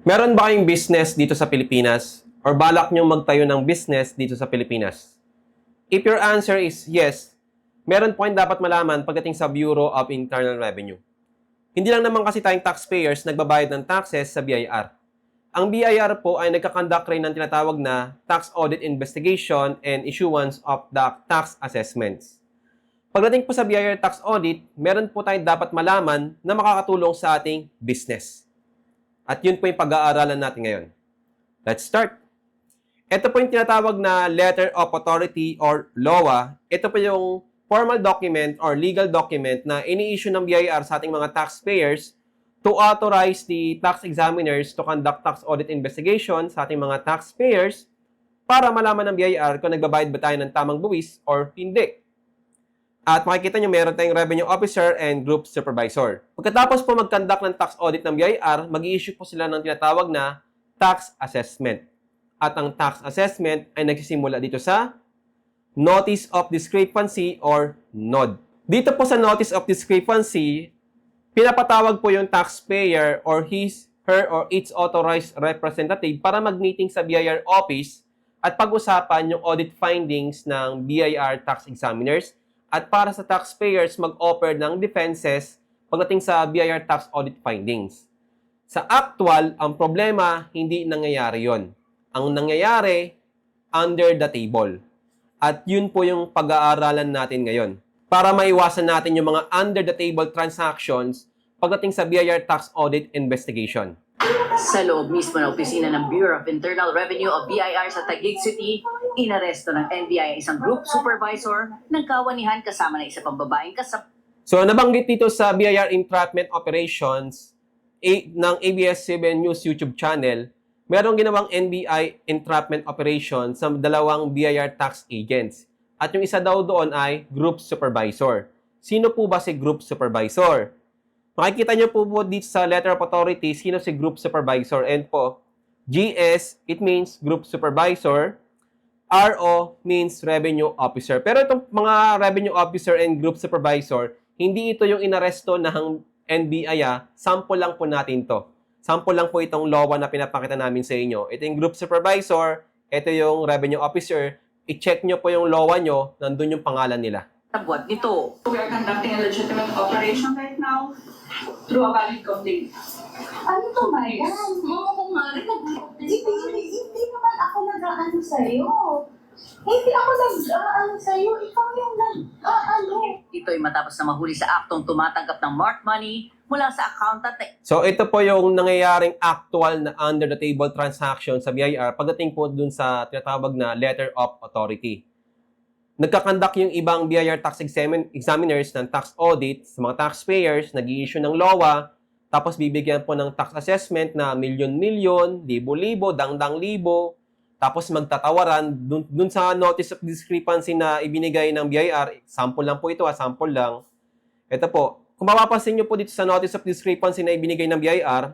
Meron ba kayong business dito sa Pilipinas? Or balak nyo magtayo ng business dito sa Pilipinas? If your answer is yes, meron po kayong dapat malaman pagdating sa Bureau of Internal Revenue. Hindi lang naman kasi tayong taxpayers nagbabayad ng taxes sa BIR. Ang BIR po ay nagkakandak rin ng tinatawag na tax audit investigation and issuance of the tax assessments. Pagdating po sa BIR tax audit, meron po tayong dapat malaman na makakatulong sa ating business. At yun po yung pag-aaralan natin ngayon. Let's start. Ito po yung tinatawag na Letter of Authority or LOA. Ito po yung formal document or legal document na ini-issue ng BIR sa ating mga taxpayers to authorize the tax examiners to conduct tax audit investigation sa ating mga taxpayers para malaman ng BIR kung nagbabayad ba tayo ng tamang buwis or hindi. At makikita nyo, meron tayong revenue officer and group supervisor. Pagkatapos po mag-conduct ng tax audit ng BIR, mag-i-issue po sila ng tinatawag na tax assessment. At ang tax assessment ay nagsisimula dito sa Notice of Discrepancy or NOD. Dito po sa Notice of Discrepancy, pinapatawag po yung taxpayer or his, her, or its authorized representative para mag-meeting sa BIR office at pag-usapan yung audit findings ng BIR tax examiners at para sa taxpayers mag-offer ng defenses pagdating sa BIR tax audit findings. Sa actual, ang problema, hindi nangyayari yon. Ang nangyayari, under the table. At yun po yung pag-aaralan natin ngayon. Para maiwasan natin yung mga under the table transactions pagdating sa BIR tax audit investigation. Sa loob mismo ng opisina ng Bureau of Internal Revenue o BIR sa Taguig City, inaresto ng NBI isang group supervisor ng kawanihan kasama ng isa pang babaeng kasama. So nabanggit dito sa BIR Entrapment Operations ng ABS-CBN News YouTube channel, merong ginawang NBI Entrapment Operation sa dalawang BIR tax agents. At yung isa daw doon ay group supervisor. Sino po ba si group supervisor? Makikita nyo po dito sa Letter of Authority sino si group supervisor. And po, GS, it means group supervisor. RO means revenue officer. Pero itong mga revenue officer and group supervisor, hindi ito yung inaresto ng NBI. Sample lang po natin to. Sample lang po itong LOA na pinapakita namin sa inyo. Ito yung group supervisor, ito yung revenue officer. I-check nyo po yung LOA nyo, nandun yung pangalan nila. Tabwat nito. We are conducting a legitimate operation right now through a valid complaint. Ano to, Mayan? Oo, kung maaari, hindi naman ako nag-aano sa'yo. Hindi ako nag-aano sa'yo. Ikaw yung nag-aano. Ito ay matapos na mahuli sa aktong tumatanggap ng marked money mula sa accountant na So ito po yung nangyayaring actual na under the table transaction sa BIR pagdating po dun sa tinatawag na Letter of Authority. Nagkakandak yung ibang BIR tax examiners ng tax audit sa mga taxpayers, nag-i-issue ng LOA, tapos bibigyan po ng tax assessment na milyon-milyon, libo-libo, dang-dang-libo, tapos magtatawaran dun sa notice of discrepancy na ibinigay ng BIR. Sample lang po ito, sample lang. Ito po, kung mapapansin nyo po dito sa notice of discrepancy na ibinigay ng BIR,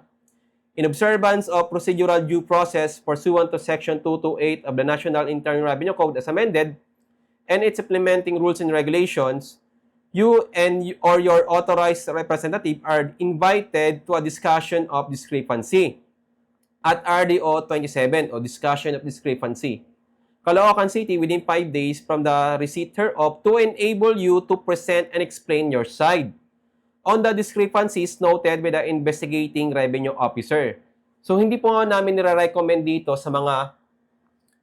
in observance of procedural due process pursuant to Section 228 of the National Internal Revenue Code as amended, and its implementing rules and regulations, you and or your authorized representative are invited to a discussion of discrepancy at RDO 27 o discussion of discrepancy. Caloocan City within 5 days from the receipt hereof to enable you to present and explain your side on the discrepancies noted by the investigating revenue officer. So hindi po namin nire-recommend dito sa mga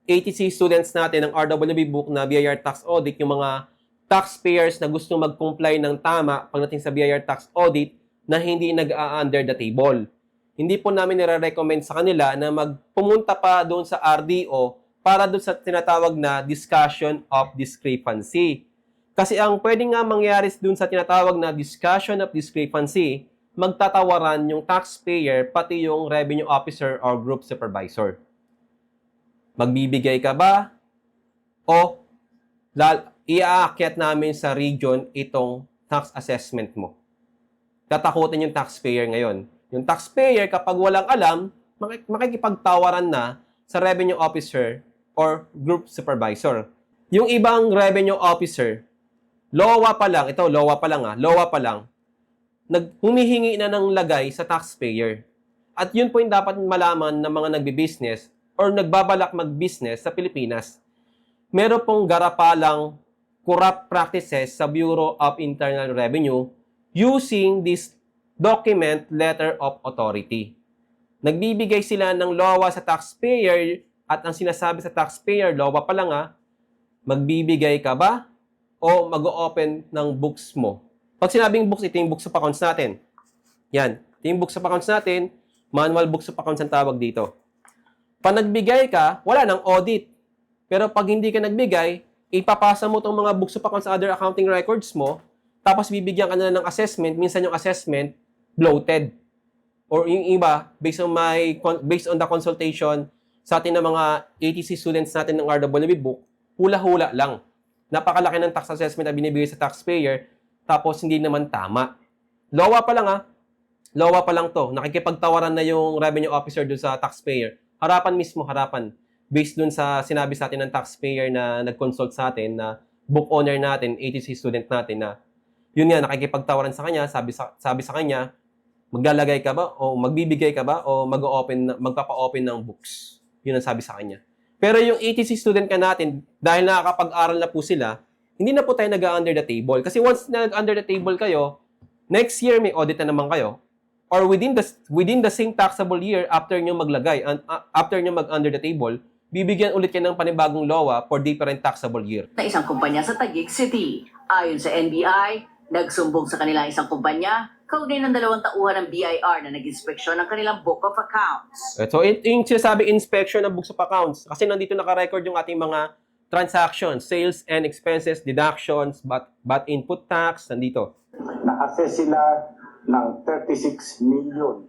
ATC students natin ng RWB book na BIR tax audit, yung mga taxpayers na gusto mag-comply ng tama pagdating sa BIR tax audit na hindi nag-under the table. Hindi po namin nire-recommend sa kanila na magpumunta pa doon sa RDO para doon sa tinatawag na discussion of discrepancy. Kasi ang pwede nga mangyari doon sa tinatawag na discussion of discrepancy, magtatawaran yung taxpayer pati yung revenue officer or group supervisor. Magbibigay ka ba o iaakyat namin sa region itong tax assessment mo? Tatakutin yung taxpayer ngayon. Yung taxpayer, kapag walang alam, makikipagtawaran na sa revenue officer or group supervisor. Yung ibang revenue officer, LOA pa lang, humihingi na ng lagay sa taxpayer. At yun po yung dapat malaman ng mga nagbi-business or nagbabalak mag-business sa Pilipinas. Meron pong garapalang corrupt practices sa Bureau of Internal Revenue using this document letter of authority. Nagbibigay sila ng LOA sa taxpayer at ang sinasabi sa taxpayer, LOA pa lang magbibigay ka ba o mag-open ng books mo? Pag sinabing books, ito yung books of accounts natin. Yan. Ito yung books of accounts natin. Manual books of accounts ang tawag dito. Pag nagbigay ka, wala nang audit. Pero pag hindi ka nagbigay, ipapasa mo itong mga books of accounts sa other accounting records mo, tapos bibigyan ka na ng assessment. Minsan yung assessment, bloated. Or yung iba, based on the consultation sa atin ng mga ATC students natin ng RWB book, hula-hula lang. Napakalaki ng tax assessment na binibigay sa taxpayer, tapos hindi naman tama. LOA pa lang LOA pa lang to. Nakikipagtawaran na yung revenue officer dun sa taxpayer. Harapan mismo, harapan. Based dun sa sinabi sa atin ng taxpayer na nag-consult sa atin, na book owner natin, ATC student natin, na yun nga, nakikipagtawaran sa kanya, sabi sa kanya, maglalagay ka ba o magbibigay ka ba o magpapa-open ng books. Yun ang sabi sa kanya. Pero yung ATC student ka natin, dahil nakakapag-aral na po sila, hindi na po tayo nag-under the table. Kasi once na nag-under the table kayo, next year may audit na naman kayo. Or within the same taxable year after nyo maglagay, after nyo mag-under the table, bibigyan ulit kayo ng panibagong LOA for different taxable year. Na isang kumpanya sa Taguig City. Ayon sa NBI, nagsumbong sa kanila isang kumpanya, kaugnay ng 2 tauhan ng BIR na nag-inspeksyon ng kanilang book of accounts. So, yung sinasabi inspection ng books of accounts, kasi nandito naka-record yung ating mga transactions, sales and expenses, deductions, but input tax, nandito. Na-assess sila ng 36 million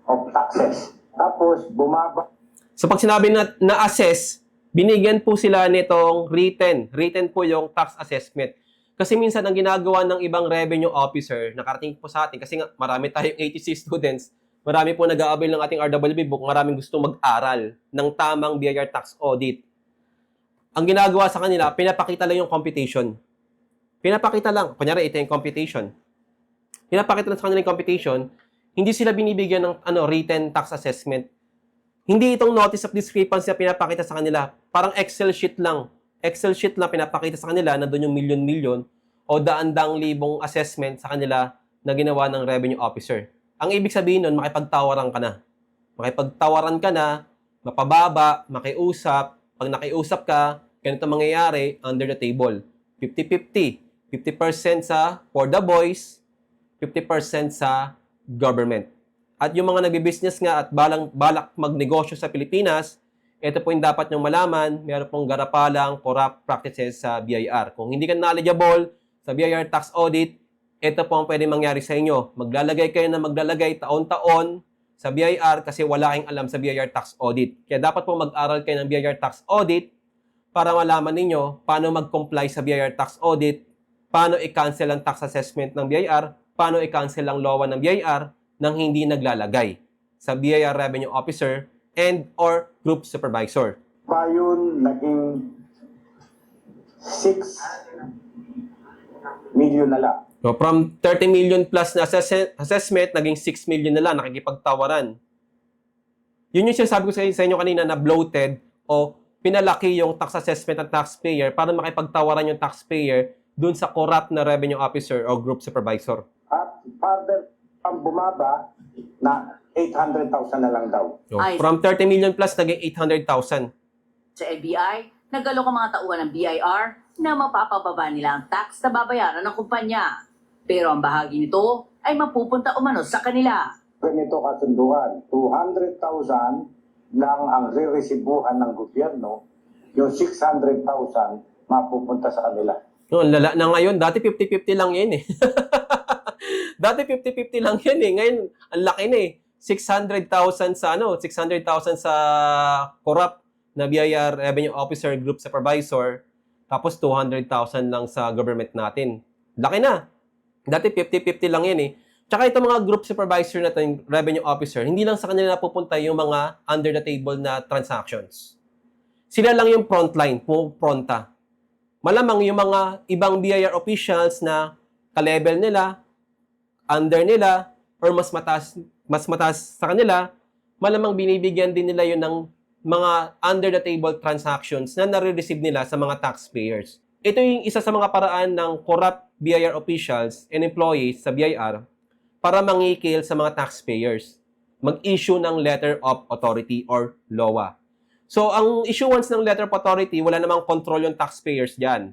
of taxes. Tapos, bumaba. So, pag sinabi na-assess, binigyan po sila nitong written. Written po yung tax assessment. Kasi minsan, ang ginagawa ng ibang revenue officer, nakarating po sa atin, kasi nga, marami tayong ATC students, marami po nag-aabil ng ating RWB book, maraming gusto mag-aral ng tamang BIR tax audit. Ang ginagawa sa kanila, pinapakita lang yung computation. Pinapakita lang. Kunyari, ito yung computation. Pinapakita lang sa kanila yung computation, hindi sila binibigyan ng written tax assessment. Hindi itong notice of discrepancy na pinapakita sa kanila. Parang Excel sheet lang. Excel sheet lang pinapakita sa kanila na doon yung milyon-milyon o daan-daang libong assessment sa kanila na ginawa ng revenue officer. Ang ibig sabihin nun, makipagtawaran ka na. Makipagtawaran ka na, mapababa, makiusap. Pag nakiusap ka, ganito mangyayari under the table. 50-50. 50% for the boys, 50% sa government. At yung mga nagbi-business nga at balak magnegosyo sa Pilipinas, ito po yung dapat nyong malaman, meron pong garapalang corrupt practices sa BIR. Kung hindi ka knowledgeable sa BIR tax audit, ito po ang pwede mangyari sa inyo. Maglalagay kayo na maglalagay taon-taon sa BIR kasi wala kayong alam sa BIR tax audit. Kaya dapat po mag-aral kayo ng BIR tax audit para malaman ninyo paano mag-comply sa BIR tax audit, paano i-cancel ang tax assessment ng BIR, paano i-cancel ang LOA ng BIR nang hindi naglalagay sa BIR Revenue Officer and or Group Supervisor. Pa yun, naging 6 million na lang. So from 30 million plus na assessment, naging 6 million na lang, nakikipagtawaran. Yun yung sinasabi ko sa inyo kanina na bloated o pinalaki yung tax assessment ng taxpayer para makipagtawaran yung taxpayer dun sa corrupt na revenue officer o group supervisor. At further, ang bumaba na 800,000 na lang daw. So, from 30 million plus, naging 800,000. Sa NBI, nag-alok ang mga tauhan ng BIR na mapapababa nila ang tax na babayaran ng kumpanya. Pero ang bahagi nito ay mapupunta umano sa kanila. Ganito kasunduan, 200,000 lang ang re-resibuhan ng gobyerno, yung 600,000 mapupunta sa kanila. No, lala na ngayon. Dati 50-50 lang yan eh. Dati 50-50 lang yan eh. Ngayon, ang laki na eh. 600,000 sa 600,000 sa corrupt na BIR Revenue Officer Group Supervisor, tapos 200,000 lang sa government natin. Laki na. Dati 50-50 lang yan eh. Tsaka itong mga group supervisor natin, revenue officer, hindi lang sa kanila napupunta yung mga under the table na transactions. Sila lang yung frontline, pronta. Malamang yung mga ibang BIR officials na ka-level nila, under nila, or mas mataas mas mataas sa kanila, malamang binibigyan din nila yun ng mga under-the-table transactions na nare-receive nila sa mga taxpayers. Ito yung isa sa mga paraan ng corrupt BIR officials and employees sa BIR para mangikil sa mga taxpayers. Mag-issue ng letter of authority or LOA. So, ang issuance ng letter of authority, wala namang control yung taxpayers dyan.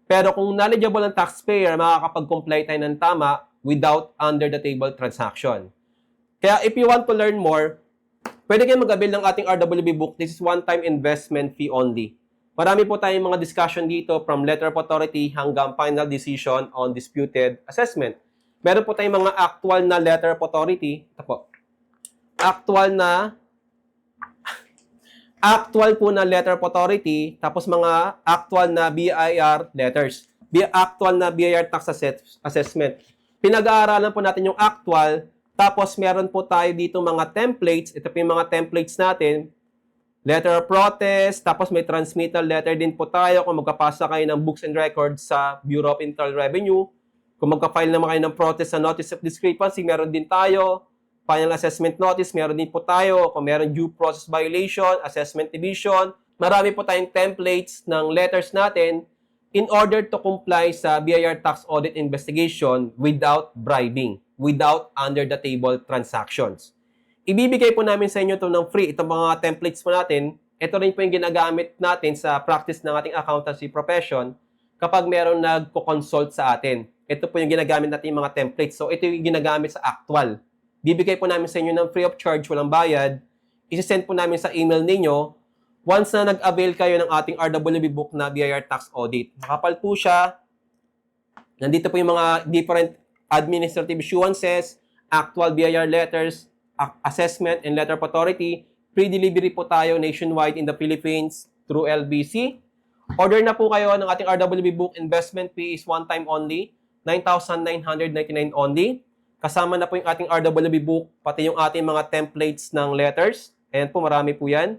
Pero kung knowledgeable ang taxpayer, makakapag-comply tayo ng tama without under-the-table transaction. Kaya if you want to learn more, pwede kayo mag-avail ng ating RWB book. This is one-time investment fee only. Marami po tayong mga discussion dito from letter of authority hanggang final decision on disputed assessment. Meron po tayong mga actual na letter of authority. Ito po. Actual po na letter of authority, tapos mga actual na BIR letters. Actual na BIR tax assessment. Pinag-aaralan po natin yung actual, tapos meron po tayo dito mga templates. Ito po yung mga templates natin. Letter of protest, tapos may transmittal letter din po tayo kung magkapasa kayo ng books and records sa Bureau of Internal Revenue. Kung magka-file naman kayo ng protest sa Notice of Discrepancy, meron din tayo. Final Assessment Notice, meron din po tayo. Kung meron due process violation, assessment division, marami po tayong templates ng letters natin in order to comply sa BIR tax audit investigation without bribing, without under-the-table transactions. Ibibigay po namin sa inyo ito ng free. Itong mga templates po natin, ito rin po yung ginagamit natin sa practice ng ating accountancy profession kapag meron nagko-consult sa atin. Ito po yung ginagamit natin yung mga templates. So, ito yung ginagamit sa actual. Bibigay po namin sa inyo ng free of charge, walang bayad. Isisend po namin sa email ninyo once na nag-avail kayo ng ating RWB book na BIR tax audit. Makapal po siya. Nandito po yung mga different administrative issuances, actual BIR letters, assessment and letter of authority. Pre-delivery po tayo nationwide in the Philippines through LBC. Order na po kayo ng ating RWB book. Investment fee is one time only. 9,999 only. Kasama na po yung ating RWB book, pati yung ating mga templates ng letters. Ayan po, marami po yan.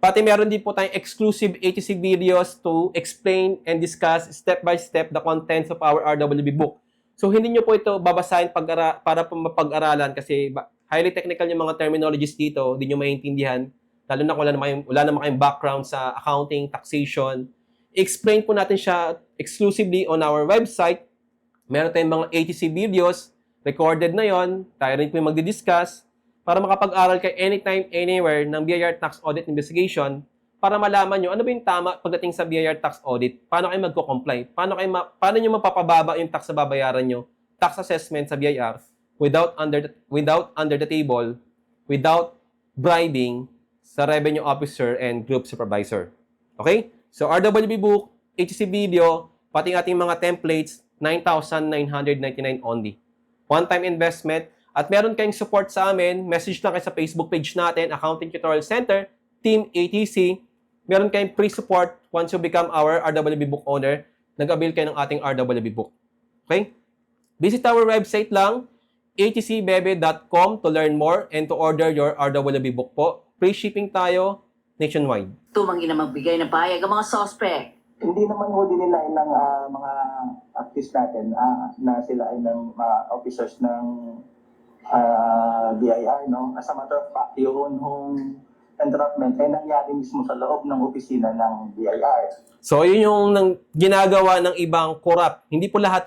Pati meron din po tayong exclusive ATC videos to explain and discuss step by step the contents of our RWB book. So, hindi nyo po ito babasahin para po mapag-aralan kasi highly technical yung mga terminologies dito, hindi nyo maintindihan. Lalo na kung wala naman kayong background sa accounting, taxation. Explain po natin siya exclusively on our website. Meron tayong mga ATC videos, recorded na yon. Tayo rin po yung magdi-discuss para makapag-aral kayo anytime, anywhere ng BIR tax audit investigation para malaman nyo ano ba yung tama pagdating sa BIR tax audit. Paano kayo magko-comply? Paano nyo mapapababa yung tax na babayaran nyo? Tax assessment sa BIR without under the table, without bribing sa revenue officer and group supervisor. Okay? So, RWB book, HC video, pati ating mga templates, 9,999 only. One-time investment. At meron kayong support sa amin, message lang kayo sa Facebook page natin, Accounting Tutorial Center, Team ATC. Meron kayong pre-support once you become our RWB book owner. Nag-avail kayo ng ating RWB book. Okay? Visit our website lang, atcbebe.com to learn more and to order your RWB book po. Free shipping tayo nationwide. Tumanggi na magbigay ng pahayag ang mga suspect. Hindi naman ho din nila ng mga activists natin na sila ay ng mga officers ng BIR, no? As a matter of fact, yung entrapment ay nangyari mismo sa loob ng opisina ng BIR. So, yun yung ginagawa ng ibang corrupt. Hindi po lahat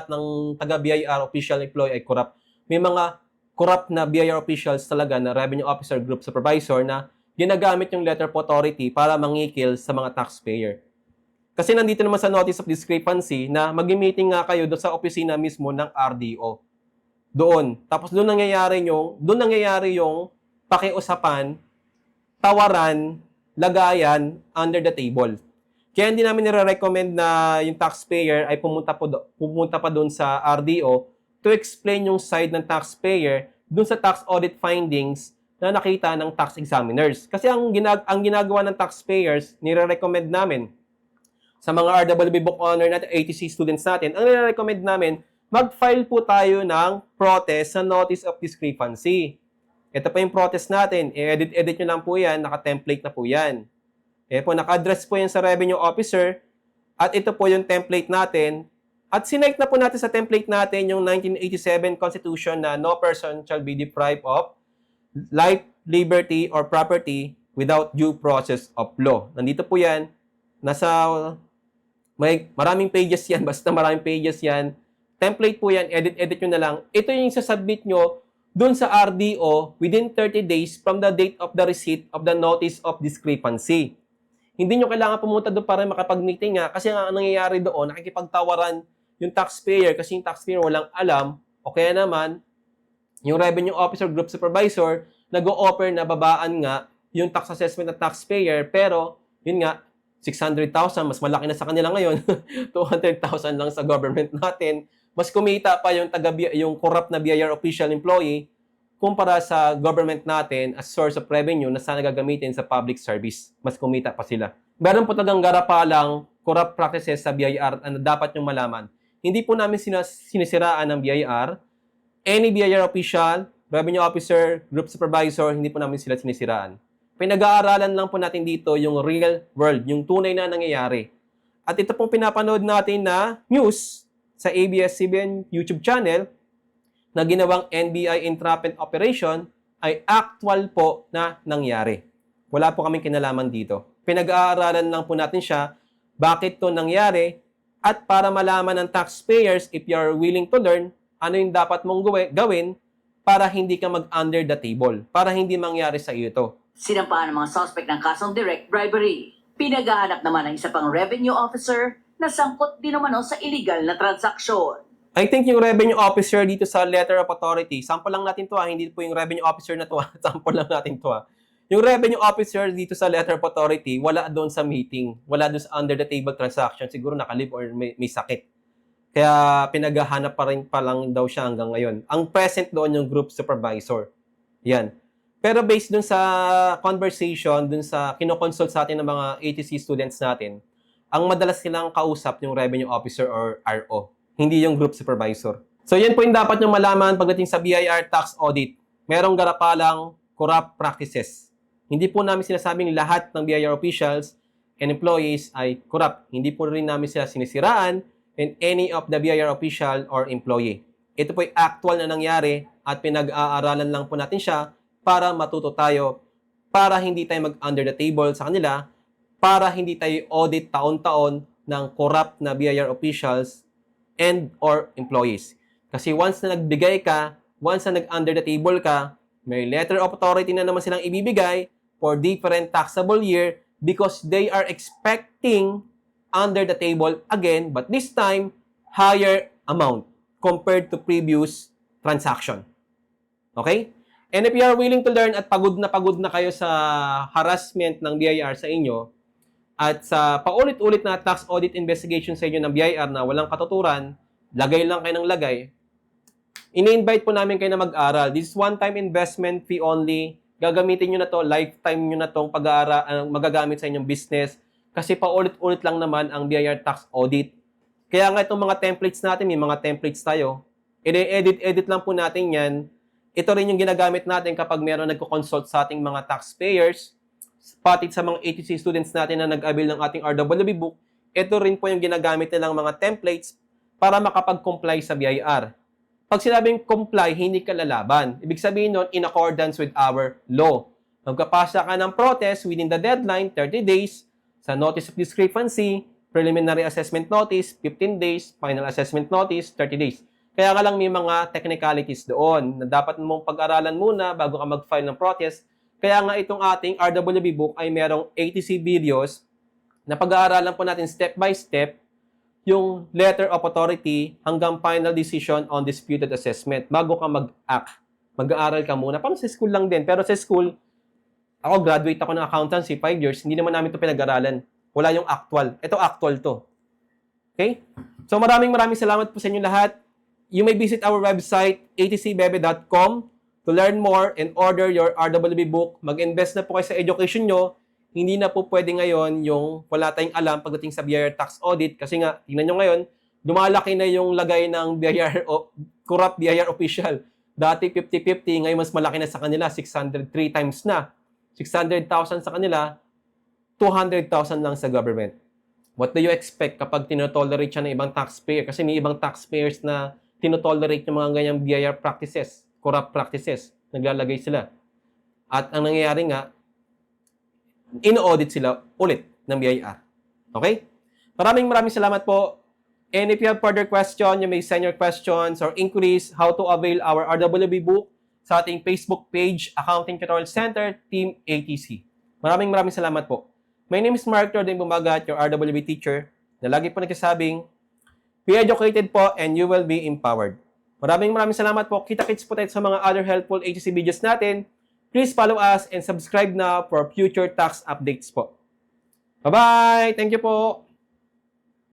ng taga-BIR official employee ay corrupt. May mga corrupt na BIR officials talaga na revenue officer group supervisor na ginagamit yung letter of authority para mangikil sa mga taxpayer. Kasi nandito naman sa Notice of Discrepancy na mag-meeting nga kayo doon sa opisina mismo ng RDO. Doon. Tapos doon nangyayari yung pakiusapan, tawaran, lagayan under the table. Kaya hindi namin nire-recommend na yung taxpayer ay pumunta pa doon sa RDO to explain yung side ng taxpayer doon sa tax audit findings na nakita ng tax examiners. Kasi ang ginagawa ng taxpayers, nire-recommend namin sa mga RWB book owner natin, ATC students natin, ang nire-recommend namin, mag-file po tayo ng protest sa Notice of Discrepancy. Ito pa yung protest natin. I-edit nyo lang po yan. Naka-template na po yan. Naka-address po yan sa revenue officer. At ito po yung template natin. At sinike na po natin sa template natin yung 1987 Constitution na no person shall be deprived of life, liberty, or property without due process of law. Nandito po yan. Maraming pages yan. Basta maraming pages yan. Template po yan. Edit nyo na lang. Ito yung sasubmit nyo dun sa RDO within 30 days from the date of the receipt of the notice of discrepancy. Hindi nyo kailangan pumunta doon para makapag-meeting nga kasi ang nangyayari doon, nakikipagtawaran yung taxpayer kasi yung taxpayer walang alam o kaya naman yung revenue officer group supervisor nag-o-offer na babaan nga yung tax assessment ng taxpayer pero yun nga 600,000 mas malaki na sa kanila ngayon 200,000 lang sa government natin mas kumita pa yung corrupt na BIR official employee kumpara sa government natin as source of revenue na sana gagamitin sa public service mas kumita pa sila meron po talagang garapalang corrupt practices sa BIR na dapat yung malaman. Hindi po namin sinisiraan ng BIR. Any BIR official, revenue officer, group supervisor, hindi po namin sila sinisiraan. Pinag-aaralan lang po natin dito yung real world, yung tunay na nangyayari. At ito pong pinapanood natin na news sa ABS-CBN YouTube channel na ginawang NBI entrapment operation ay actual po na nangyari. Wala po kaming kinalaman dito. Pinag-aaralan lang po natin siya, bakit to nangyari, at para malaman ng taxpayers, if you are willing to learn, ano yung dapat mong gawin para hindi ka mag-under the table, para hindi mangyari sa iyo ito. Sinampahan ng mga suspect ng kasong direct bribery. Pinaghahanap naman ng isa pang revenue officer na sangkot din naman sa illegal na transaksyon. I think yung revenue officer dito sa letter of authority, sample lang natin to hindi po yung revenue officer na to sample lang natin to Yung revenue officer dito sa letter of authority, wala doon sa meeting, wala doon sa under the table transaction, siguro nakalib or may sakit. Kaya pinaghahanap pa lang daw siya hanggang ngayon. Ang present doon yung group supervisor. Yan. Pero based doon sa conversation, doon sa kinoconsult sa atin ng mga ATC students natin, ang madalas silang kausap yung revenue officer or RO, hindi yung group supervisor. So yan po yung dapat nyo malaman pagdating sa BIR tax audit. Merong garapalang corrupt practices. Hindi po namin sinasabing lahat ng BIR officials and employees ay corrupt. Hindi po rin namin sila sinisiraan and any of the BIR official or employee. Ito po ay actual na nangyari at pinag-aaralan lang po natin siya para matuto tayo, para hindi tayo mag-under the table sa kanila, para hindi tayo audit taon-taon ng corrupt na BIR officials and or employees. Kasi once na nagbigay ka, once na nag-under the table ka, may letter of authority na naman silang ibibigay for different taxable year because they are expecting under the table again, but this time, higher amount compared to previous transaction. Okay? And if you are willing to learn at pagod na kayo sa harassment ng BIR sa inyo at sa paulit-ulit na tax audit investigation sa inyo ng BIR na walang katuturan, lagay lang kayo ng lagay, ini-invite po namin kayo na mag-aral. This is one-time investment fee only. Gagamitin nyo na to, lifetime nyo na tong pag-aaral, magagamit sa inyong business. Kasi paulit-ulit lang naman ang BIR tax audit. Kaya nga itong mga templates natin, may mga templates tayo. I-edit lang po natin yan. Ito rin yung ginagamit natin kapag meron nagko-consult sa ating mga taxpayers, pati sa mga ATC students natin na nag-avail ng ating RWB book. Ito rin po yung ginagamit nilang mga templates para makapag-comply sa BIR. Pag sinabing comply, hindi ka lalaban. Ibig sabihin nun, in accordance with our law. Magkapasa ka ng protest within the deadline, 30 days, sa notice of discrepancy, preliminary assessment notice, 15 days, final assessment notice, 30 days. Kaya nga lang may mga technicalities doon na dapat mong pag-aralan muna bago ka mag-file ng protest. Kaya nga itong ating RWB book ay merong 80 videos na pag-aaralan po natin step by step yung letter of authority hanggang final decision on disputed assessment bago ka mag-act. Mag-aaral ka muna. Parang sa school lang din. Pero sa school, ako graduate ako ng accountancy, 5 years. Hindi naman namin ito pinag-aralan. Wala yung actual. Ito actual to. Okay? So maraming salamat po sa inyo lahat. You may visit our website, atcbebe.com to learn more and order your RWB book. Mag-invest na po kayo sa education nyo. Hindi na po pwede ngayon yung wala tayong alam pagdating sa BIR tax audit kasi nga, tingnan nyo ngayon, lumalaki na yung lagay ng BIR o corrupt BIR official. Dati 50-50, ngayon mas malaki na sa kanila, 603 times na. 600,000 sa kanila, 200,000 lang sa government. What do you expect kapag tinotolerate siya ng ibang taxpayer? Kasi may ibang taxpayers na tinotolerate yung mga ganyang BIR practices, corrupt practices. Naglalagay sila. At ang nangyayari nga, in-audit sila ulit ng BIR. Okay? Maraming salamat po. And if you have further question, you may send your questions or inquiries how to avail our RWB book sa ating Facebook page, Accounting Control Center, Team ATC. Maraming salamat po. My name is Mark Jordan Bumagat, your RWB teacher, na lagi po nagsasabing, be educated po and you will be empowered. Maraming salamat po. Kita-kits po tayo sa mga other helpful ATC videos natin. Please follow us and subscribe now for future tax updates po. Bye-bye! Thank you po!